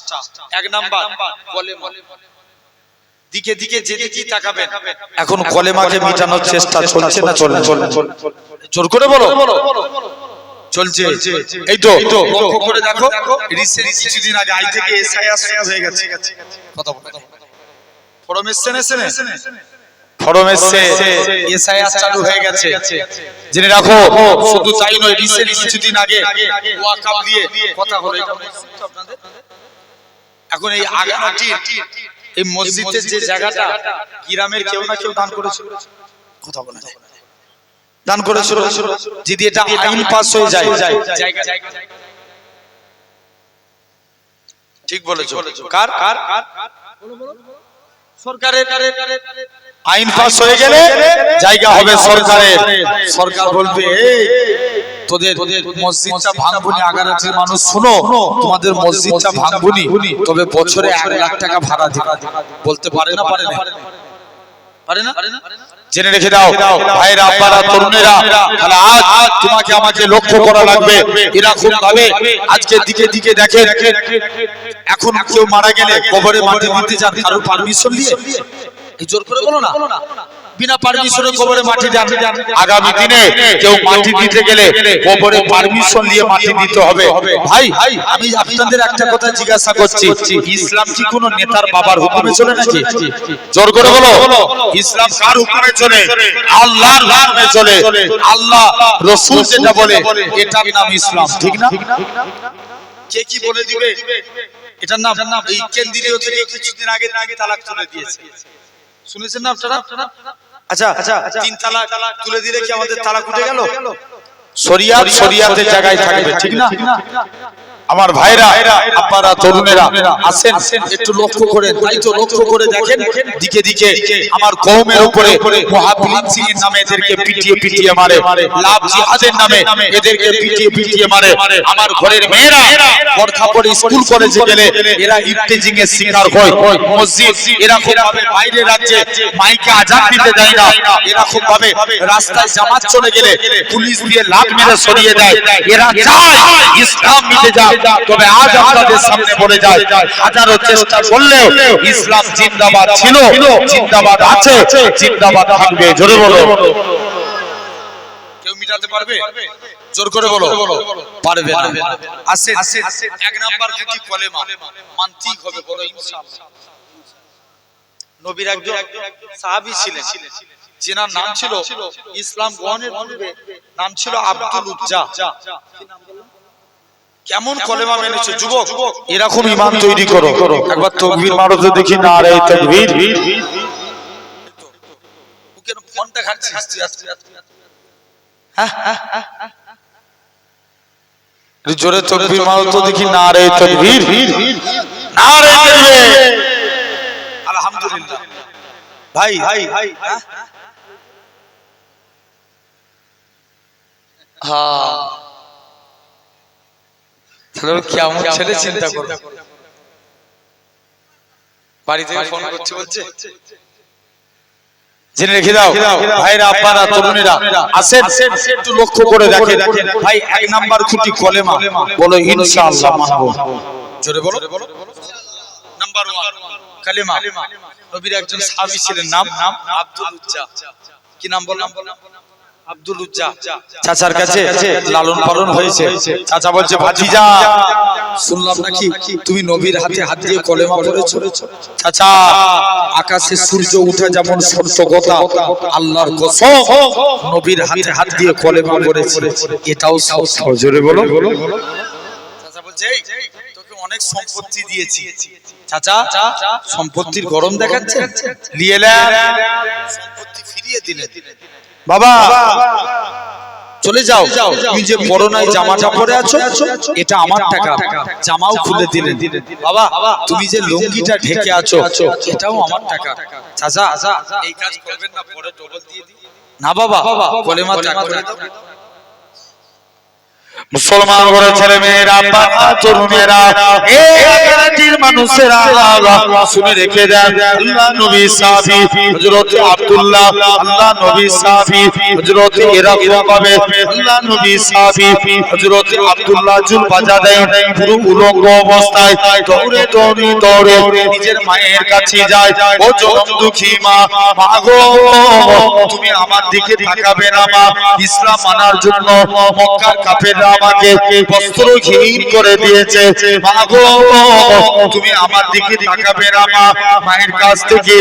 1 নাম্বার কলেমা। দিকে দিকে যেদিকে তাকাবেন এখন কলেমাকে মিটানোর চেষ্টা চলছে না চলে? জোর করে বলো। চলছে। এই তো লক্ষ্য করে দেখো, রিসেন্ট কিছুদিন আগে আই থেকে এসআইআর শুরু হয়ে গেছে। কথা বলে ফরম এসছে না? ফরম এসছে, এসআইআর চালু হয়ে গেছে। জেনে রাখো, শুধু তাই নয়, রিসেন্ট কিছুদিন আগে ওয়াকফ দিয়ে কথা হলো। আপনাদের এখন এই আগামাটি এই মসজিদের যে জায়গাটা গ্রামের কেউ না কেউ দান করেছে। কথা বলে দান করেছিল। যদি এটা আইন পাস হয়ে যায়, ঠিক বলেছো। কার সরকারের আইন পাস হয়ে গেলে জায়গা হবে সরকারের। সরকার বলবে, তোদের মসজিদটা ভাঙবুনি, আগারাটির মানুষ শুনো, তোমাদের মসজিদটা ভাঙবুনি, তবে বছরে 1 লাখ টাকা ভাড়া দিবে। বলতে পারে না? পারে না? জেনে রেখে দাও ভাইরা, আব্বারা, তরুণেরা, তাহলে আজ তোমাকে আমাকে লক্ষ্য করা লাগবে। এরকম ভাবে আজকে দিকে দিকে দেখেন, এখন কেউ মারা গেলে কবরে মাটি দিতে যান কারোর পারমিশন নিয়ে? এই জোর করে বলো না। বিনা পারমিশনে কবরে মাটি দেন। আগামী দিনে কেউ মাটি দিতে গেলে কবরে পারমিশন নিয়ে মাটি দিতে হবে। ভাই আমি আপনাদের একটা কথা জিজ্ঞাসা করছি, ইসলাম কি কোনো নেতার বাবার হুকুমে চলে নাকি? জোর করে বলো, ইসলাম কার হুকুমে চলে? আল্লাহর হুকুমে চলে। আল্লাহ রাসূল যেটা বলে এটার নাম ইসলাম, ঠিক না? কে কি বলে দিবে এটার নাম? এই কেন্দ্রীয় থেকে কিছুদিন আগে তালাক তুলে দিয়েছে, শুনেছেন না আপনারা? আচ্ছা, 3 তালাক তুলে দিলে কি আমাদের তালাক উঠে গেল? শরিয়াত শরিয়াতের জায়গায় থাকবে, ঠিক না? আমার ভাইরা, আপনারা তরুণেরা আসেন, একটু লক্ষ্য করেন। তাই তো লক্ষ্য করে দেখেন, দিকে দিকে আমার কওমের উপরে মুহাবিলিন সিং এর নামে এদেরকে পিটিয়ে পিটিয়ে মারে, লাভ জিহাদের নামে এদেরকে পিটিয়ে পিটিয়ে মারে। আমার ঘরের মেয়েরা বোরকা পরে স্কুল কলেজে গেলে এরা ইফতিজিং এর শিকার হয়। মসজিদ এরকম ভাবে বাইরে রাজ্যে মাইকে আজান দিতে দেয় না, এরকম ভাবে রাস্তায় জামাত চলে গেলে পুলিশ দিয়ে লাভ মেরে সরিয়ে দেয়। এরা চায় ইসলাম মিটে যায়, তবে আজ আপনাদের সামনে বলে যায়, হাজারো চেষ্টা করলেও ইসলাম জিন্দাবাদ ছিল, জিন্দাবাদ আছে, জিন্দাবাদ থাকবে। জোরে বলো, কেউ মিটাতে পারবে? জোর করে বলো, পারবে না। আসেন, 1 নাম্বার খুঁটি কলেমা মানতেই হবে, বলো ইনশাআল্লাহ। নবীর একজন সাহাবী ছিলেন, যিনার নাম ছিল, ইসলাম গ্রহণের পূর্বে নাম ছিল আব্দুল উজ্জা। কেমন কলেমা মেনেছে যুবক, এরকম ঈমান তৈরি করো। একবার তাকবীর মারো তো দেখি, নারে তাকবীর। কেন ফোনটা ঘাটছিস তুই? জোরে তাকবীর মারো তো দেখি, নারে তাকবীর, নারে তাকবীর। আলহামদুলিল্লাহ। ভাই হ্যাঁ, তাহলে কেমন ছেলে চিন্তা করো। বাড়ি থেকে ফোন করছে, বলছে জেনে রেখে দাও। ভাইরা, আপনারা তরুণেরা আসেন, একটু লক্ষ্য করে দেখেন। ভাই 1 নাম্বার খুঁটি কলেমা, বলো ইনশাআল্লাহ মানবো। জোরে বলো, নাম্বার 1 কালেমা। নবীর একজন সাহাবী ছিলেন, নাম আব্দুল উজ্জা। কি নাম বললাম? আব্দুল উজ্জা। চাচার কাছে লালন পালন হয়েছে। চাচা বলছে, ভাতিজা শুনলাম নাকি তুমি নবীর হাতে হাত দিয়ে কলেমা পড়েছো। চাচা, আকাশে সূর্য উঠে যেমন সত্য কথা, আল্লাহর কসম নবীর হাতে হাত দিয়ে কলেমা পড়েছে, এটাও সত্য। জোরে বলো। চাচা বলছে, তোকে অনেক সম্পত্তি দিয়েছি। চাচা সম্পত্তির গরম দেখাচ্ছে, নিয়ে এলেন, সম্পত্তি ফিরিয়ে দিলেন। বাবা চলে যাও, তুমি যে করোনায় জামাটা পরে আছো এটা আমার টাকা, জামাও খুলে দিলেন। বাবা তুমি যে লুঙ্গিটা ঢেকে আছো এটাও আমার টাকা। চাচা এই কাজ করবেন না, পরে ডবল দিয়ে দিই। না বাবা, কলেমা ত্যাগ করে দাও। মুসলমান ঘরের ছেলে মেয়েরা, তরুণেরা, এই এলাকার মানুষেরা শুনে রেখে দেন, আল্লাহ নবী সাহাবী হযরত আব্দুল্লাহ, আল্লাহ নবী সাহাবী হযরত এরকম ভাবে আল্লাহ নবী সাহাবী হযরত আব্দুল্লাহ জুল বাজাদাইন পুরো উলঙ্গ অবস্থায় দৌড়ে দৌড়ে দৌড়ে নিজের মায়ের কাছে যায়। ও জনম দুঃখী মা, মাগো তুমি আমার দিকে তাকাবে না মা, ইসলাম মানার জন্য মক্কার কাফেররা আমাকে বস্ত্রহীন করে দিয়েছে। মাগো তুমি আমার দিকে তাকাবে না মা। মায়ের কাছ থেকে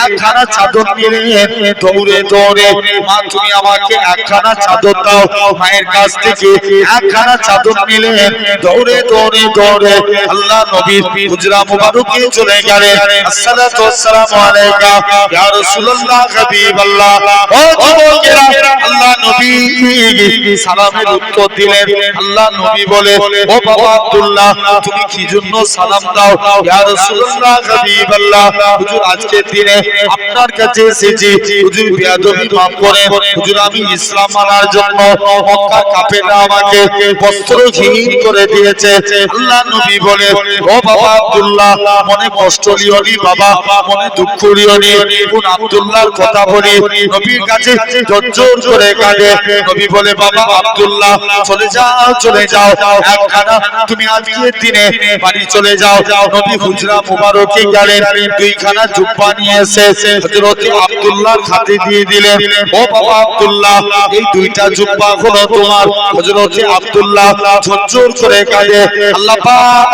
একখানা চাদর নিয়ে দৌড়ে দৌড়ে, মা তুমি আমাকে একখানা চাদর দাও। মায়ের কাছ থেকে একখানা চাদর নিলে দৌড়ে দৌড়ে দৌড়ে আল্লাহ নবীর হুজরা মুবারকে চলে গেলেন। আসসালাতু ওয়াসসালামু আলাইকা ইয়া রাসূলুল্লাহ হাবিবাল্লাহ। ও যুবকেরা, আল্লাহ নবী সালামের উত্তর দিলেন। আল্লাহ নবী বলে, ও বাবা আব্দুল্লাহ তুমি কি জন্য সালাম দাও? ইয়া রাসূলুল্লাহ হাবিবাল্লাহ, হুজুর আজকের দিনে আপনার কাছে এসেছি, হুজুর বেয়াদবি মাফ করেন, হুজুর আমি ইসলাম মানার জন্য মক্কার কাফেররা আমাকে বস্ত্রহীন করে দিয়েছে। আল্লাহ নবী বলে, ও বাবা আব্দুল্লাহ মনে কষ্ট লিও নি বাবা, মনে দুঃখ লিও নি। কোন আব্দুল্লাহর কথা বলি নবীর কাছে জোর করে কাঁদে। নবী বলে, বাবা আব্দুল্লাহ চলে যাও চলে যাও, একখানা তুমি আজকের দিনে বাড়ি চলে যাও। যাও। নবী হুজরা মুবারকে গেলেন, দুইখানা জুব্বা নিয়ে এসে হযরত আব্দুল্লাহর হাতে দিয়ে দিলেন। ও বাবা আব্দুল্লাহ, এই দুইটা জুব্বা হলো তোমার। হযরত আব্দুল্লাহ ঝরঝর করে কাঁদে, আল্লাহ পাক,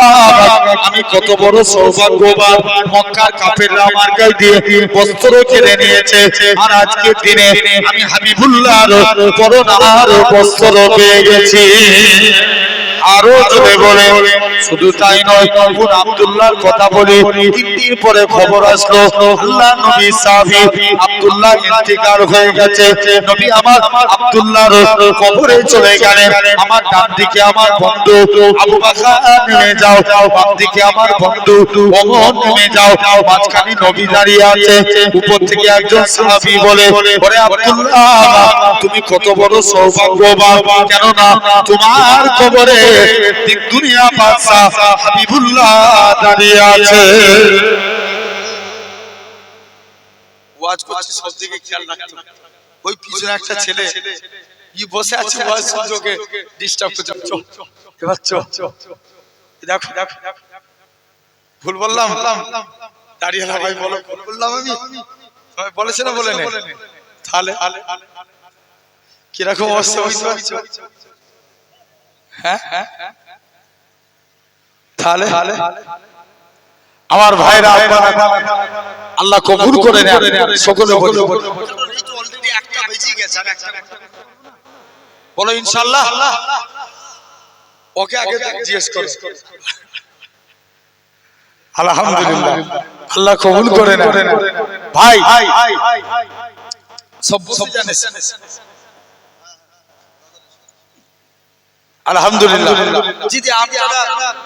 আমি কত বড় সৌভাগ্যবান, মক্কার কাফেররা আমার গায়ে দিয়ে বস্ত্র কেড়ে নিয়েছে, আর আজকের দিনে আমি হাবিবুল্লাহর পরনার বস্ত্র পেয়ে গেছি। আরো জোরে বলে, শুধু তাই নয়, কোন আব্দুল্লাহর কথা বলি, 3 দিন পরে খবর আসলো আল্লাহ নবী সাহাবী আব্দুল্লাহ ইন্তেকাল হয়ে গেছে। নবী আমার আব্দুল্লাহর কবরে চলে গেলেন। আমার ডান দিকে আমার বন্ধু আবু বকর নেমে যাও, বাম দিকে আমার বন্ধু ওমর নেমে যাও, মাঝখানে নবী দাঁড়িয়ে আছে। উপর থেকে একজন সাহাবী বলে, ওরে আব্দুল্লাহ, তুমি কত বড় সৌভাগ্যবান, কেন না তোমার কবরে দুনিয়া বাদশা হাবিবুল্লাহ দাঁড়িয়ে আছে। ওয়াজ করছে, সব দিকে খেয়াল রাখতে হবে। ওই পিছনে একটা ছেলে ই বসে আছে, ওয়াজ শুনতে ডিস্টার্ব করছে। এবার দেখো ভুল বললাম, দাঁড়িয়ে ভাই বলো, ভুল বললাম আমি, সবাই বলেছে না বলে নে, তাহলে কিরকম অবস্থা বুঝতে পারছো? হ্যাঁ, তাহলে আমার ভাইরা, আল্লাহ কবুল করে নেন সকলে বলি, অলরেডি একটা বেজে গেছে, বলো ইনশাআল্লাহ। ওকে আগে জিজ্ঞেস করো। আলহামদুলিল্লাহ, আল্লাহ কবুল করে নেন। ভাই সব জানে, আলহামদুলিল্লাহ। যদি আপনারা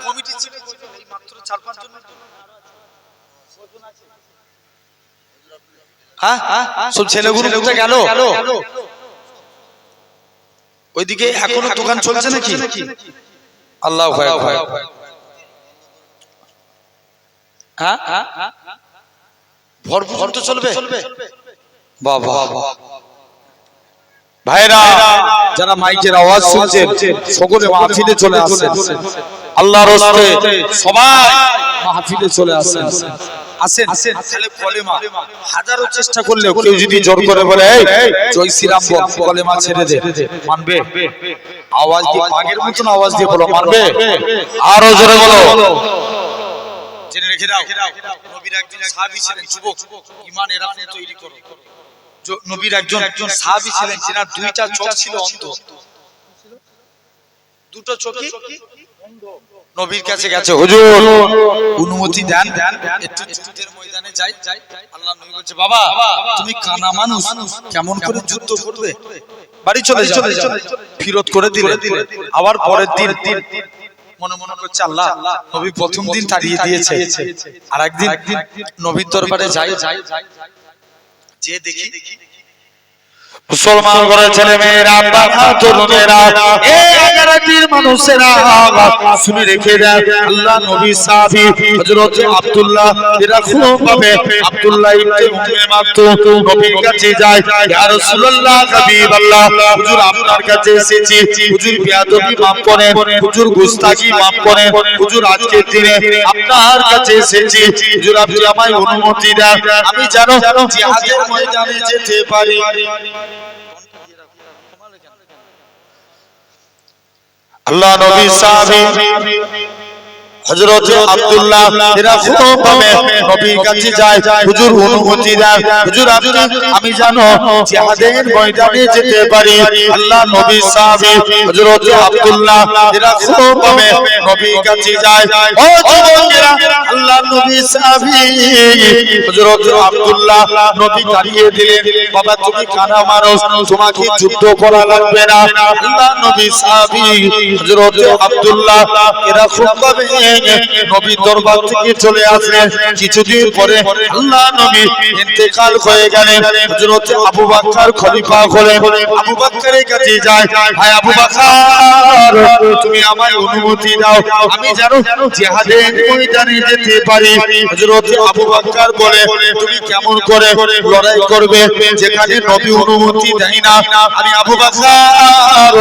কমিটি ছিল এই মাত্র 4-5 জন, হ্যাঁ সব ছেলেগুলো কোথায় গেল? ওইদিকে এখনো দোকান চলছে নাকি? আল্লাহু আকবার। হ্যাঁ, ভরপুর তো চলবে। বাবা ভাইরা, যারা মাইকের আওয়াজ শুনছেন সকলে মাহফিলে চলে আসেন, আল্লাহর রাস্তে সবাই মাহফিলে চলে আসেন। আসেন, তাহলে কলেমা হাজারো চেষ্টা করলেও কেউ যদি জোর করে বলে এই জয় শ্রীরাম বল, কলেমা ছেড়ে দে, মানবে? আওয়াজ দিয়ে পাগের মতন আওয়াজ দিয়ে বলো, মানবে? আরো জোরে বলো। জেনে রেখে দাও, নবীর একজন সাহাবী ছিলেন, যুবক, ঈমান এরকম তৈরি করো। নবীর একজন সাহাবী ছিলেন, যার দুইটা চোখ ছিল অন্ধ, দুটো চোখই অন্ধ। নবীর কাছে গেছে, হুজুর অনুমতি দেন, একটু যুদ্ধের ময়দানে যাই। আল্লাহ নবী বলছে, বাবা তুমি কানা মানুষ, কেমন করে যুদ্ধ করবে, বাড়ি চলে যাও। ফিরত করে দিলেন। আবার পরের দিন মনে মনে করছে, আল্লাহ নবী প্রথম দিন তাড়িয়ে দিয়েছে, আর একদিন নবীর দরবারে যাই, যে দেখি মুসলমান ঘরের ছেলে মেয়েরা, বাবা তরুণেরা, এই আগারাটির মানুষেরা শুনে রেখে দেন, আল্লাহ নবী সাহাবী হযরত আব্দুল্লাহ এরকম ভাবে আব্দুল্লাহ ইবনে উম্মে মাকতুম নবীর কাছে যায়, ইয়া রাসূলুল্লাহ, হাবিবাল্লাহ, হুজুর আপনার কাছে এসেছি, হুজুর বেয়াদবি maaf করেন, হুজুর গুস্তাখি maaf করেন, হুজুর আজকের দিনে আপনার কাছে এসেছি, হুজুর আপনি আমায় অনুমতি দেন, আমি যেন জিহাদের ময়দানে যেতে পারি। আল্লাহ নবী সাহাবী হযরত আব্দুল্লাহ এরকম ভাবে নবীর কাছে যায়, হুজুর অনুমতি দেন, হুজুর আমি জানো জিহাদের ময়দানে যেতে পারি। আল্লাহ নবী সাহাবী হযরত আব্দুল্লাহ এরকম ভাবে নবীর কাছে যায়। ও যুবকেরা, আল্লাহ নবী সাহাবী হযরত আব্দুল্লাহ নবী দাঁড়িয়ে দিলেন, বাবা তুমি কানা মানুষ, তোমাকে যুদ্ধ করা লাগবে না। আল্লাহ নবী সাহাবী হযরত আব্দুল্লাহ এরকম ভাবে নবীর দরবার থেকে চলে আসলেন। কিছুদিন পরে আল্লাহ নবী ইন্তেকাল হয়ে গেলেন। হযরত আবু বকর খলিফা হলেন। আবু বকরের কাছে যায়, ভাই আবু বকর তুমি আমায় অনুমতি দাও, আমি যেন জিহাদের ময়দানে যেতে পারি। হযরত আবু বকর বলে, তুমি কেমন করে লড়াই করবে যেখানে নবী অনুমতি দেয় না? আমি আবু বকর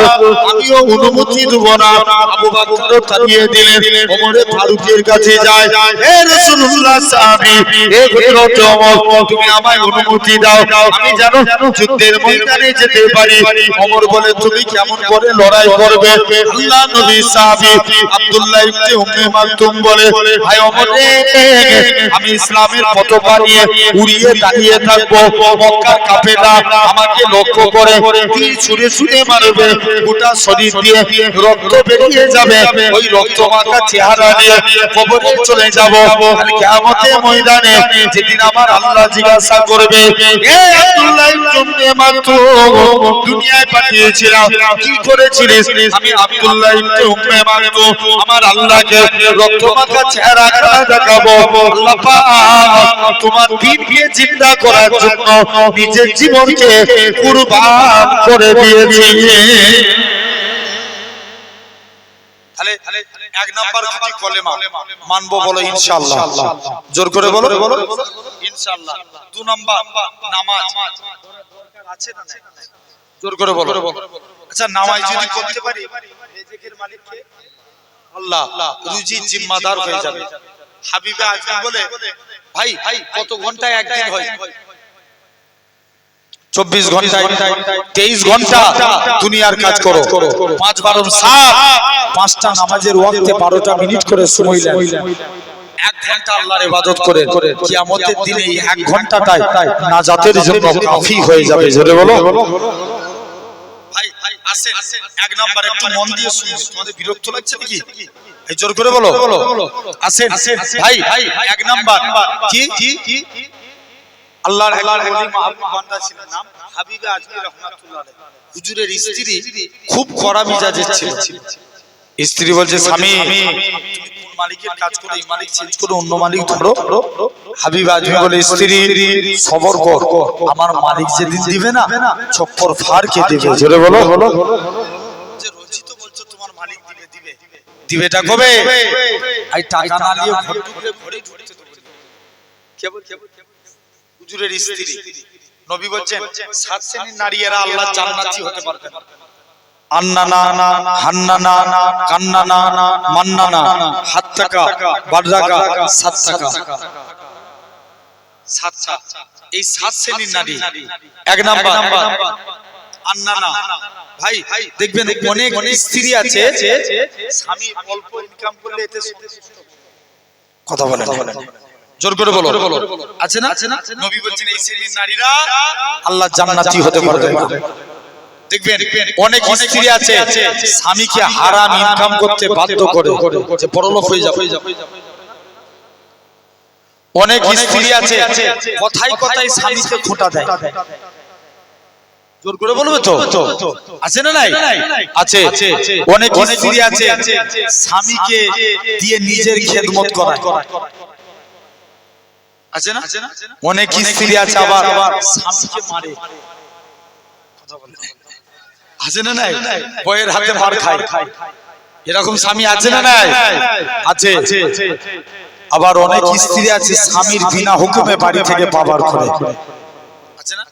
আমিও অনুমতি দেব না। আবু বকর তাড়িয়ে দিলেন। ওমরে ফারুকের কাছে যায়, হে রাসূলুল্লাহ সাহাবী, হে হযরত ওমর, তুমি আমায় অনুমতি দাও, আমি যেন যুদ্ধের ময়দানে যেতে পারি। ওমর বলে, তুমি কেমন করে লড়াই করবে? আল্লাহ নবী সাহাবী আব্দুল্লাহ ইবনে উম্মে মাকতুম বলে, ভাই ওমর রে, আমি ইসলামের পতাকা নিয়ে উড়িয়ে দাঁড়িয়ে থাকবো, মক্কার কাফেলা আমাকে লক্ষ্য করে তীর ছুঁড়ে ছুঁড়ে মারবে, গোটা শরীর দিয়ে রক্ত বেরিয়ে যাবে, ওই রক্ত মাখা চেহারা নিয়ে কবরে চলে যাব। আর কিয়ামতের ময়দানে যেদিন আমার আল্লাহ জিজ্ঞাসা করবে, হে আব্দুল্লাহ ইবনে মাকতুম, দুনিয়ায় পাঠিয়েছিলাম, কি করেছিলিস? আমি আব্দুল্লাহ ইবনে উম্মে মাকতুম আমার আল্লাহকে রক্ত মাখা চেহারা দেখাবো। আল্লাহ পাক তোমার দ্বীনকে জিন্দা করার জন্য নিজের জীবনকে কুরবান করে দিয়েছি। তাহলে এক নাম্বার কি কলেমা মানবো বলো ইনশাআল্লাহ, জোর করে বলো ইনশাআল্লাহ। দুই নাম্বার নামাজ আছে না নাই, জোর করে বলো। আচ্ছা, নামাজ যদি করতে পারি, রিজিকের মালিক কে? আল্লাহ, রুজি জিম্মাদার হয়ে যাবে। হাবিবে আজমি বলে, ভাই কত ঘন্টায় একদিন হয়? 24 ঘন্টায় 23 ঘন্টা দুনিয়ার কাজ করো, 5-12-7 পাঁচটা নামাজের ওয়াক্তে 12টা মিনিট করে সময় নেন, 1 ঘন্টা আল্লাহর ইবাদত করে কিয়ামতের দিনে এই 1 ঘন্টাটাই নাজাতের জন্য কাফি হয়ে যাবে। জোরে বলো ভাই। আসেন এক নাম্বার একটু মন দিয়ে শুনুন, তোমাদের বিরক্ত লাগছে নাকি? এই জোর করে বলো আসেন ভাই। এক নাম্বার কি? আল্লাহর ওলি মাহবুব বান্দা ছিলেন, নাম হাবিবে আজমি রাহমাতুল্লাহ আলাইহি। হুজুরের স্ত্রী খুব কড়া মিজাজের ছিল। স্ত্রী বলছে, স্বামী তুমি কোন মালিকের কাজ করো, এই মালিক চেঞ্জ করে অন্য মালিক ধরো। হাবিব আজমি বলে, স্ত্রী সবর কর, আমার মালিক যেদিন দিবে না চপ্পর ফাড় কে দিবে। জোরে বলো। যে রোজই তো বলছো তোমার মালিক দিবে, দিবেটা কবে? এই টাকা না নিয়ে ঘরে ঢুকতে তো বলি। কে বল হুজুরের স্ত্রী। নবী বলেন 7 শ্রেণীর নারী এরা আল্লাহর জান্নাতি হতে পারবে না। আন্নানা, হান্নানা, কান্নানা, মান্নানা, হাত্তাকা, বাররাকা, সাত্তাকা। 7টা, এই 7 শ্রেণীর নারী। এক নাম্বার আন্নানা। ভাই দেখবেন অনেক স্ত্রী আছে, স্বামী অল্প ইনকাম করলে এতে কথা বলে জোর করে বলো আছে না? নবী বলেন এই শ্রেণীর নারীরা আল্লাহর জান্নাতি হতে পারবে না। দেখবেন অনেক স্ত্রী আছে স্বামীকে হারাম ইনকাম করতে বাধ্য করে যে বড়লোক হয়ে যাবে। অনেক স্ত্রী আছে কথায় কথায় স্বামীকে খোঁটা দেয়। জোর করে বলবে তো আছে না নাই? আছে। অনেক স্ত্রী আছে স্বামীকে দিয়ে নিজের খেদমত করায়। আছে না? অনেক স্ত্রী আছে আবার স্বামীকে মারে। আছে না নাই? বইয়ের হাতে মার খায়, এরকম স্বামী আছে না নাই? আছে। আবার অনেক স্ত্রী আছে স্বামীর বিনা হুকুমে বাড়ি থেকে পাবার করে। আছে না?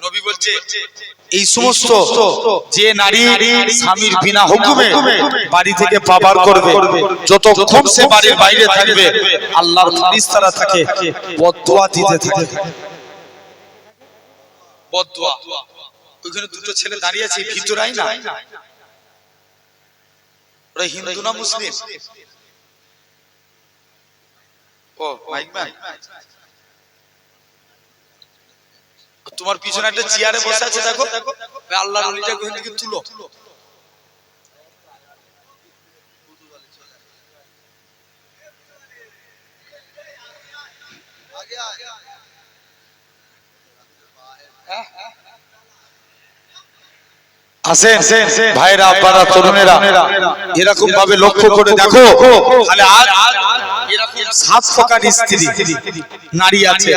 নবী বলছে এই সমস্ত যে নারী স্বামীর বিনা হুকুমে বাড়ি থেকে পাবার করবে, যতক্ষণ সে বাড়ির বাইরে থাকবে আল্লাহর ফেরেশতারা তাকে বদদুয়া দিতে থাকে। বদদুয়া। ওইখানে দুটো ছেলে দাঁড়িয়ে আছে, ভিতরে আই না, ওরা হিন্দু না মুসলিম? ও মাইক ম্যান, তোমার পিছনে একটা চেয়ারে বসে আছে, দেখো আল্লাহর ওলিটাকে ওখান থেকে তুলো। আসেন ভাইরা, আব্বারা, তরুণেরা, এরকম ভাবে লক্ষ্য করে দেখো। তাহলে আজ এরকম 7 প্রকার স্ত্রী নারী আছে।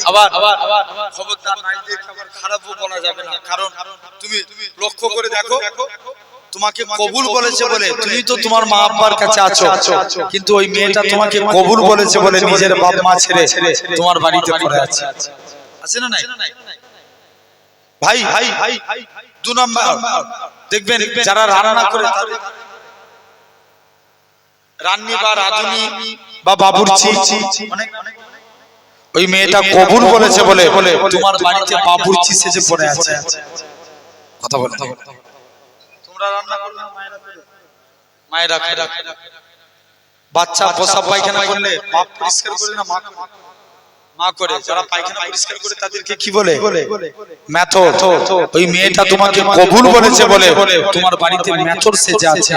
আবার খবরদার নারীদের খবর খারাপও বলা যাবে না, কারণ তুমি লক্ষ্য করে দেখো, তোমাকে কবুল বলেছে বলে তুমি তো তোমার মা আব্বার কাছে আছো, কিন্তু ওই মেয়েটা তোমাকে কবুল বলেছে বলে নিজের বাপ মা ছেড়ে তোমার বাড়িতে পড়ে আছে। আছে না নাই ভাই? 2 নাম্বার দেখবেন যারা রান্না করে, রান্নি বা রাধুনি বা বাবুর্চি, ওই মেয়েটা কবুল বলেছে বলে তোমার বাড়িতে বাবুর্চি সেজে পড়ে আছে। কথা বলে তোমরা রান্না করলে মায়েরা বাচ্চা প্রসাব পায়খানা করলে বাপ পরিষ্কার করে না মা করে? যারা পায়খানা পরিষ্কার করে তাদেরকে কি বলে? মেথর। ওই মেয়েটা তোমাকে কবুল বলেছে বলে তোমার বাড়িতে মেথর সেজে আছে।